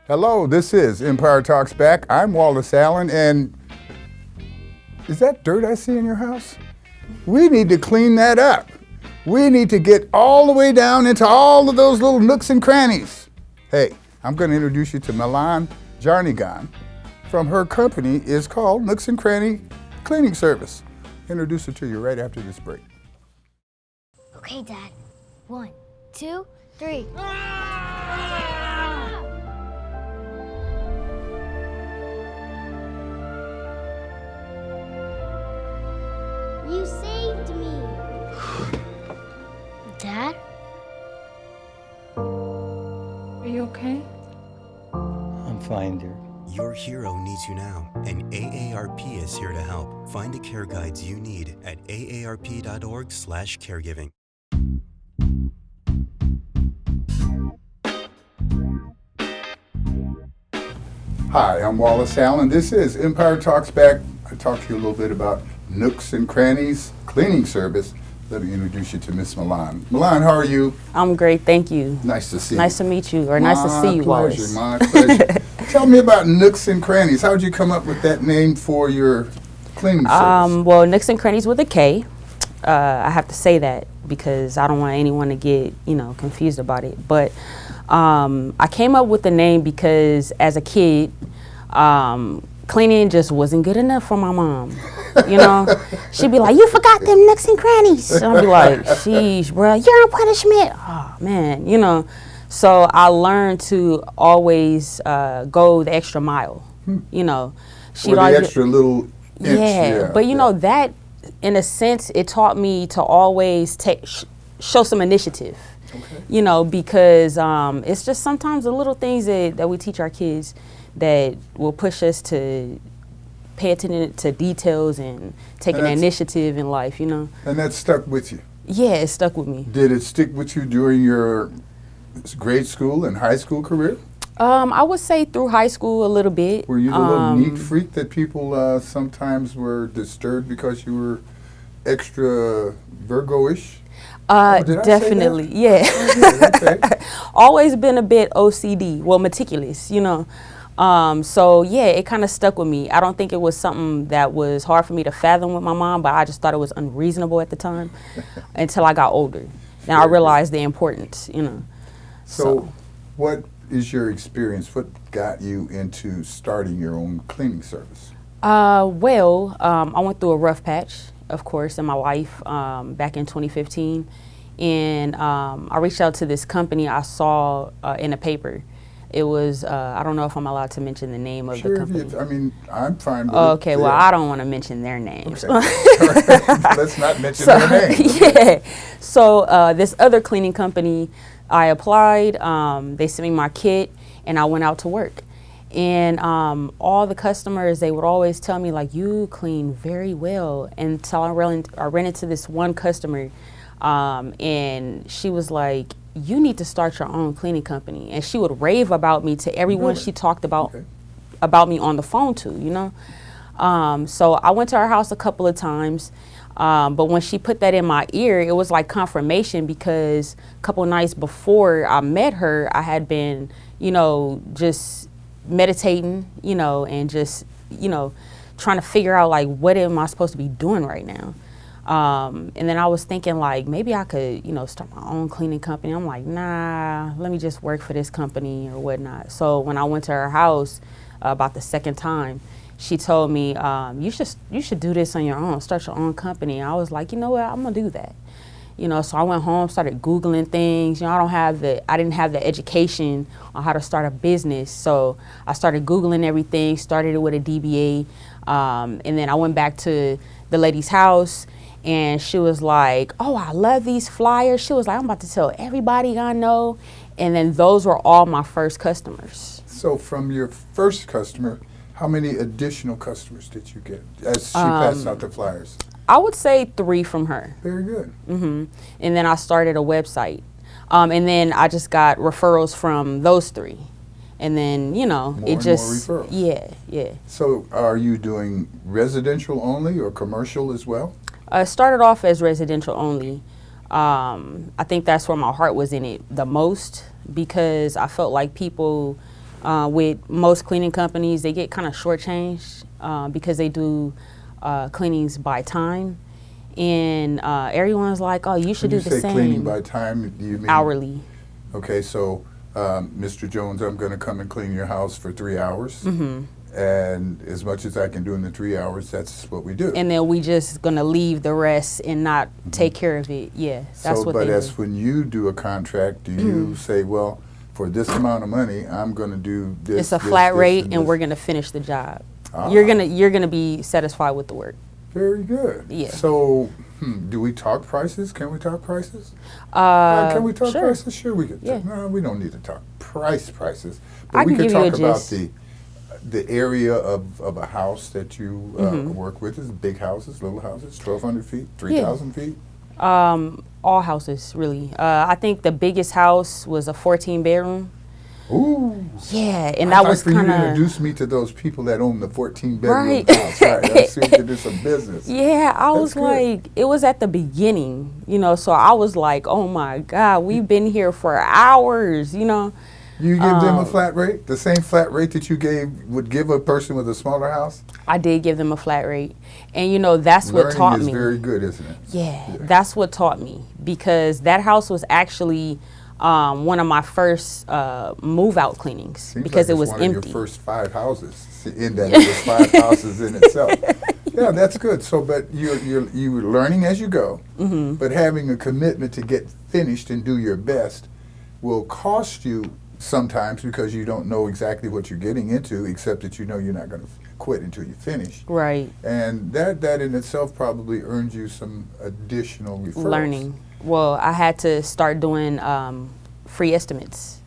Hello, this is Empire Talks Back. I'm Wallace Allen, and is that dirt I see in your house? We need to clean that up. We need to get all the way down into all of those little nooks and crannies. Hey, I'm going to introduce you to Milan Jarnigan from her company is called Nooks and Cranny Cleaning Service. Introduce her to you right after this break. Okay, Dad. 1, 2, 3. You saved me. Dad? Are you okay? I'm fine, dear. Your hero needs you now, and AARP is here to help. Find the care guides you need at aarp.org/caregiving. Hi, I'm Wallace Allen. This is Empire Talks Back. I talked to you a little bit about Nooks and Crannies Cleaning Service. Let me introduce you to Miss Milan. Milan, how are you? I'm great, thank you. Nice to see you. Nice to meet you, or nice to see you, Wallace. My pleasure. Tell me about Nooks and Crannies. How did you come up with that name for your cleaning service? Well, Nooks and Crannies with a K. I have to say that because I don't want anyone to get, confused about it. But I came up with the name because as a kid, cleaning just wasn't good enough for my mom. She'd be like, "You forgot them nooks and crannies." And I'd be like, "Sheesh, bro, you're on punishment." Oh man, So I learned to always go the extra mile. She or the extra little inch. Yeah, but that, in a sense, it taught me to always show some initiative. Okay. Because it's just sometimes the little things that we teach our kids that will push us to pay attention to details and take an initiative in life, And that stuck with you? Yeah, it stuck with me. Did it stick with you during your grade school and high school career? I would say through high school a little bit. Were you the little neat freak that people sometimes were disturbed because you were extra Virgo-ish? Definitely, yeah. Okay. Always been a bit OCD, well, meticulous, So yeah, it kind of stuck with me. I don't think it was something that was hard for me to fathom with my mom, but I just thought it was unreasonable at the time until I got older. Now I realized the importance, So what is your experience? What got you into starting your own cleaning service? I went through a rough patch, of course, in my life back in 2015. And I reached out to this company I saw in a paper. It was, I don't know if I'm allowed to mention the name of the company. I'm fine with Okay, it. well, I don't want to mention their names. Okay. Let's not mention their names. Yeah. So this other cleaning company, I applied, they sent me my kit, and I went out to work. And all the customers, they would always tell me, like, "You clean very well." Until I ran into this one customer, and she was like, "You need to start your own cleaning company." And she would rave about me to everyone she talked about me on the phone to, So I went to her house a couple of times. But when she put that in my ear, it was like confirmation, because a couple of nights before I met her, I had been, just meditating, and just, trying to figure out, like, what am I supposed to be doing right now? And then I was thinking, like, maybe I could, start my own cleaning company. I'm like, nah, let me just work for this company or whatnot. So when I went to her house about the second time, she told me, you should do this on your own, start your own company. I was like, you know what, I'm gonna do that. So I went home, started Googling things. I didn't have the education on how to start a business. So I started Googling everything, started it with a DBA. And then I went back to the lady's house, and she was like, "Oh, I love these flyers." She was like, "I'm about to tell everybody I know." And then those were all my first customers. So from your first customer, how many additional customers did you get as she passed out the flyers? I would say 3 from her. Very good. And then I started a website. And then I just got referrals from those 3. And then, More referrals. Yeah. So are you doing residential only or commercial as well? I started off as residential only. I think that's where my heart was in it the most, because I felt like people With most cleaning companies, they get kind of shortchanged because they do cleanings by time. And everyone's like, oh, you should do the When you say cleaning same. by time, do you mean? Hourly. Okay, so Mr. Jones, I'm going to come and clean your house for 3 hours. Mm-hmm. And as much as I can do in the 3 hours, that's what we do. And then we just going to leave the rest and not take care of it. Yeah, that's So, what but they as do. when you do a contract, do you say, well, for this amount of money, I'm going to do this? It's a this, flat this, rate, and this? we're going to finish the job. Ah. You're gonna be satisfied with the work. Very good. Yeah. So, do we talk prices? Can we talk prices? Can we talk sure. prices? Sure, we can. Yeah. No, we don't need to talk prices. But I we can could give you a talk about gist. the area of a house that you work with. Is big houses, little houses, 1,200 feet, 3,000 feet? All houses, really. I think the biggest house was a 14-bedroom. Ooh. Yeah, and I'd that like was for you kind to of. introduce me to those people that own the 14-bedroom Right. house. Right. Let's see if we can do some business. Yeah, I That's was good. like, it was at the beginning, so I was like, oh my God, we've been here for hours, You give them a flat rate, the same flat rate that you would give a person with a smaller house. I did give them a flat rate. And that's what Learning taught is me. very good, isn't it? Yeah, that's what taught me, because that house was actually one of my first move-out cleanings, Seems because like it was it's one empty. of your first 5 houses. In that it was 5 houses in itself. Yeah, that's good. So, but you're learning as you go, but having a commitment to get finished and do your best will cost you sometimes, because you don't know exactly what you're getting into, except that you're not going to quit until you finish. Right. And that in itself probably earns you some additional referrals. Learning. Well, I had to start doing free estimates.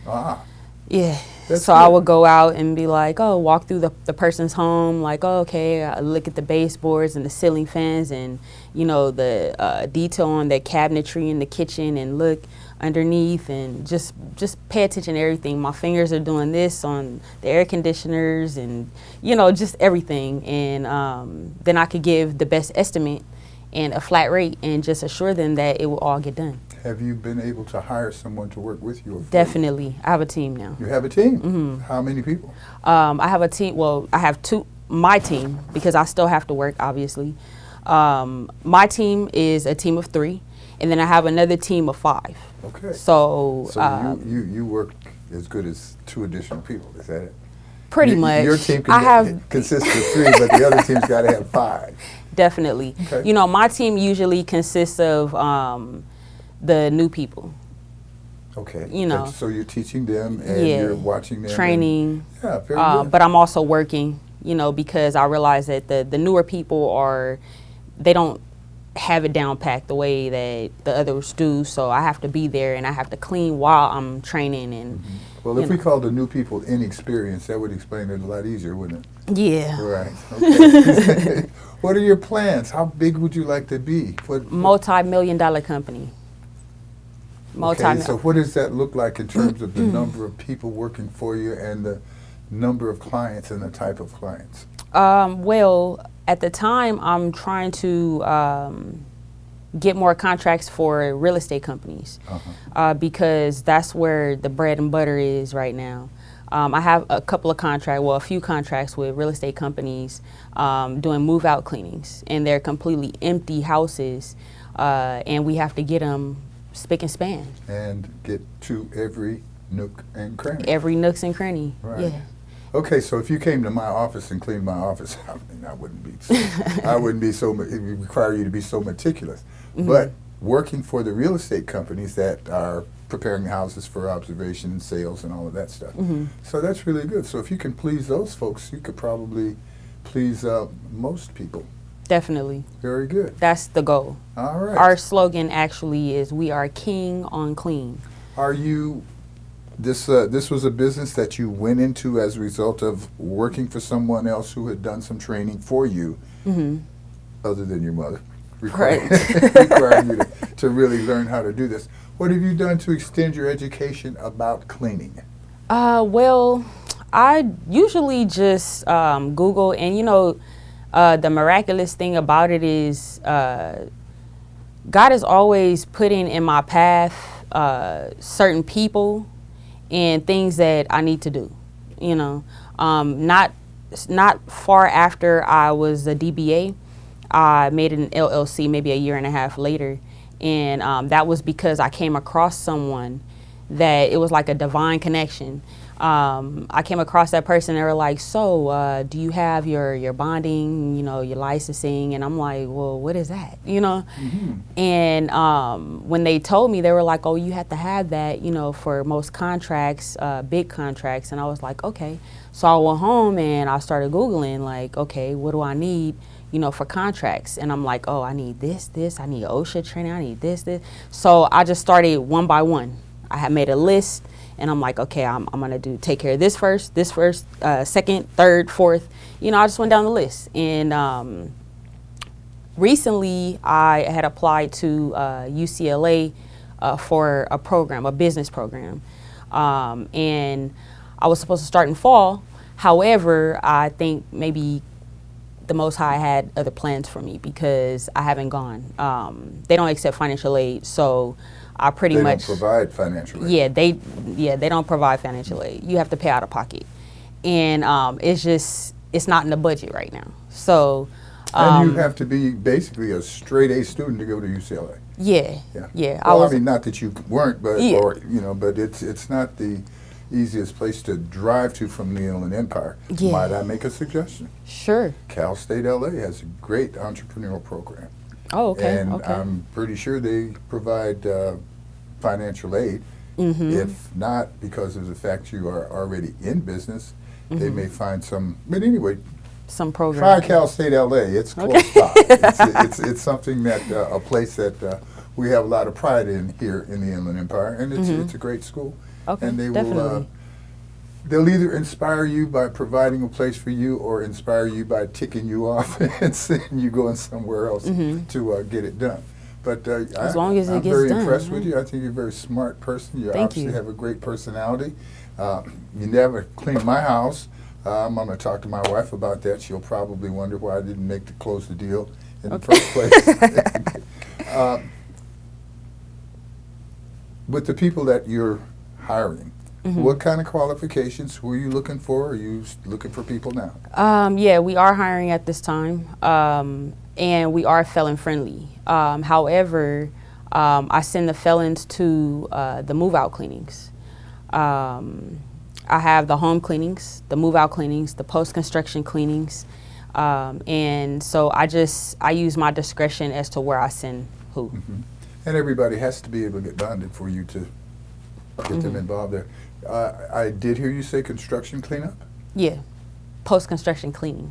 Ah, Yeah. That's So I good. would go out and be like, oh, walk through the person's home, like, oh, okay, I look at the baseboards and the ceiling fans and, the detail on the cabinetry in the kitchen, and look underneath and just pay attention to everything. My fingers are doing this on the air conditioners and, just everything. And then I could give the best estimate and a flat rate and just assure them that it will all get done. have you been able to hire someone to work with you? Or for you? Definitely. I have a team now. You have a team? How many people? I have a team. Well, I have my team, because I still have to work, obviously. My team is a team of 3, and then I have another team of 5. Okay. So, So you work as good as 2 additional people, is that it? pretty much. Your team consists of 3, but the other team's got to have 5. Definitely. Okay. My team usually consists of the new people. Okay. So you're teaching them and Yeah. you're watching them. Training. Yeah, very good. But I'm also working, because I realize that the newer people they don't have it down packed the way that the others do. So I have to be there and I have to clean while I'm training. And Well, if we called the new people inexperienced, that would explain it a lot easier, wouldn't it? yeah, Right. Okay. What are your plans? How big would you like to be? multi-million-dollar company. Okay, so what does that look like in terms of the number of people working for you and the number of clients and the type of clients? Well, at the time, I'm trying to get more contracts for real estate companies because that's where the bread and butter is right now. I have a few contracts with real estate companies doing move-out cleanings, and they're completely empty houses, and we have to get them spick and span. And get to every nook and cranny. Every nooks and cranny. Right. Yeah. Okay, so if you came to my office and cleaned my office, I mean, I wouldn't be so, it would require you to be so meticulous. But working for the real estate companies that are preparing houses for observation and sales and all of that stuff. So that's really good. So if you can please those folks, you could probably please most people. Definitely. Very good. That's the goal. All right. Our slogan actually is, we are king on clean. Are you, this was a business that you went into as a result of working for someone else who had done some training for you, other than your mother, requiring you to really learn how to do this. What have you done to extend your education about cleaning? Well, I usually just Google, and the miraculous thing about it is God is always putting in my path certain people and things that I need to do. you know. Not far after I was a DBA, I made an LLC maybe a year and a half later. And that was because I came across someone that it was like a divine connection. I came across that person. They were like, so do you have your bonding, you know, your licensing? And I'm like, well, what is that, you know? And when they told me, they were like, oh, you have to have that, you know, for most contracts, big contracts. And I was like, okay. So I went home and I started Googling, like, okay, what do I need, you know, for contracts? And I'm like, oh, I need this, I need OSHA training, I need this. So I just started one by one. I had made a list. And I'm like, okay, I'm gonna take care of this first, second, third, fourth. You know, I just went down the list. And recently, I had applied to UCLA for a program, a business program. And I was supposed to start in fall. However, I think maybe the Most High had other plans for me because I haven't gone. They don't accept financial aid, so I pretty much. They don't provide financial aid. They don't provide financial aid. You have to pay out of pocket, and it's not in the budget right now. So. And you have to be basically a straight A student to go to UCLA. Yeah. Well, I mean, not that you weren't, but or you know, but it's not the easiest place to drive to from the Inland Empire. Yeah. Might I make a suggestion? Sure. Cal State LA has a great entrepreneurial program. Oh, okay. And okay. I'm pretty sure they provide financial aid. If not, because of the fact you are already in business, they may find some. But anyway, some program. try Cal State LA. It's close by. It's something that a place that we have a lot of pride in here in the Inland Empire, and it's a great school. Okay, and they definitely. will. They'll either inspire you by providing a place for you, or inspire you by ticking you off and sending you going somewhere else to get it done. But as long as it I'm gets very done, impressed with you. I think you're a very smart person. You Thank obviously you. have a great personality. You never cleaned my house. I'm going to talk to my wife about that. She'll probably wonder why I didn't close the deal in the first place. With the people that you're hiring, what kind of qualifications were you looking for? Are you looking for people now? Yeah, we are hiring at this time, and we are felon friendly. However, I send the felons to the move-out cleanings. I have the home cleanings, the move-out cleanings, the post-construction cleanings, and so I use my discretion as to where I send who. And everybody has to be able to get bonded for you to get them involved there. I did hear you say construction cleanup? Yeah, post-construction cleaning.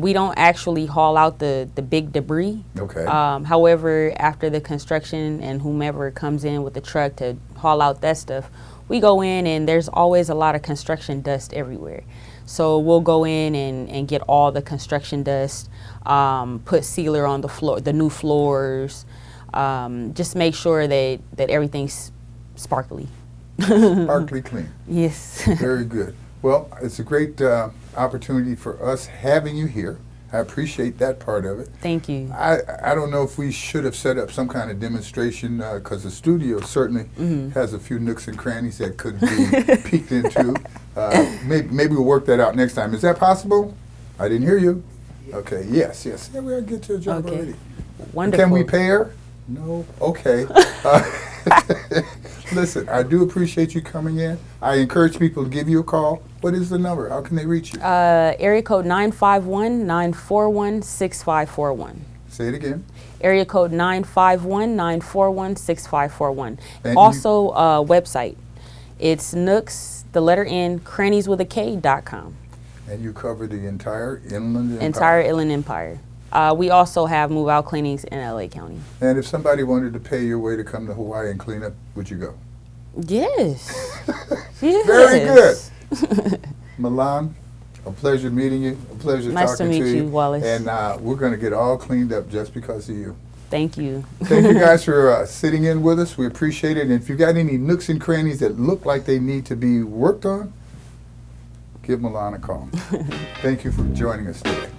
We don't actually haul out the big debris. Okay. However, after the construction and whomever comes in with the truck to haul out that stuff, we go in and there's always a lot of construction dust everywhere. So we'll go in and get all the construction dust, put sealer on the floor, the new floors, just make sure that everything's sparkly. Sparkly clean. Yes. Very good. Well, it's a great opportunity for us having you here. I appreciate that part of it. Thank you. I don't know if we should have set up some kind of demonstration because the studio certainly has a few nooks and crannies that could be peeked into. Maybe we'll work that out next time. Is that possible? I didn't hear you. Okay. Yes. Yeah, we'll get to a job Okay. already. Wonderful. Can we pay her? No. Okay. Listen, I do appreciate you coming in. I encourage people to give you a call. What is the number? How can they reach you? Area code 951-941-6541. Say it again. Area code 951-941-6541. And Also, website. It's Nooks, the letter N, Krannies.com. And you cover the entire Inland Empire. Entire Inland Empire. We also have move-out cleanings in LA County. And if somebody wanted to pay your way to come to Hawaii and clean up, would you go? Yes. Yes. Very good. Milan, a pleasure meeting you. A pleasure Nice talking to to meet you. you, Wallace. And we're going to get all cleaned up just because of you. Thank you. Thank you guys for sitting in with us. We appreciate it. And if you got any nooks and crannies that look like they need to be worked on, give Milan a call. Thank you for joining us today.